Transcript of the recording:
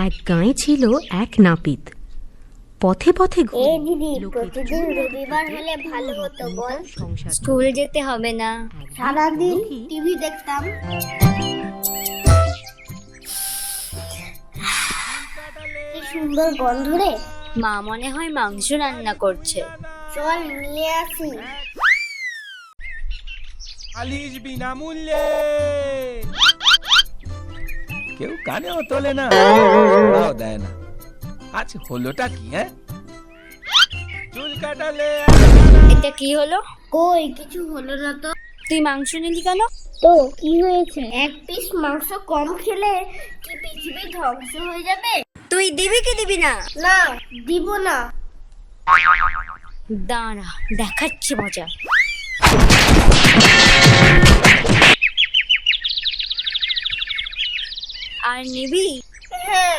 এক গাঁয়ে ছিল এক নাপিত। পথে পথে এই দিদি, প্রতিদিন রবিবার হলে ভালো হতো বল। স্কুল যেতে হবে না, সারাদিন টিভি দেখতাম। কি সুন্দর গন্ধ রে। মা মনে হয় মাংস রান্না করছে। চল নিয়ে আসি। আলিশ বিনামূল্যে। কেউ কানেও তোলে না, তাও দেয় না। আজ হলোটা কি? চুল কাটালে এটা কি হলো? কই কিছু হলো না তো। তুই মাংস নিলি কেন? তো কি হয়েছে? এক পিস মাংস কম খেলে কি পৃথিবী ধ্বংস হয়ে যাবে? তুই দিবি কি দিবি না? না, দিব না। দাঁড়া, দেখাচ্ছি মজা। আর নিবি? হ্যাঁ,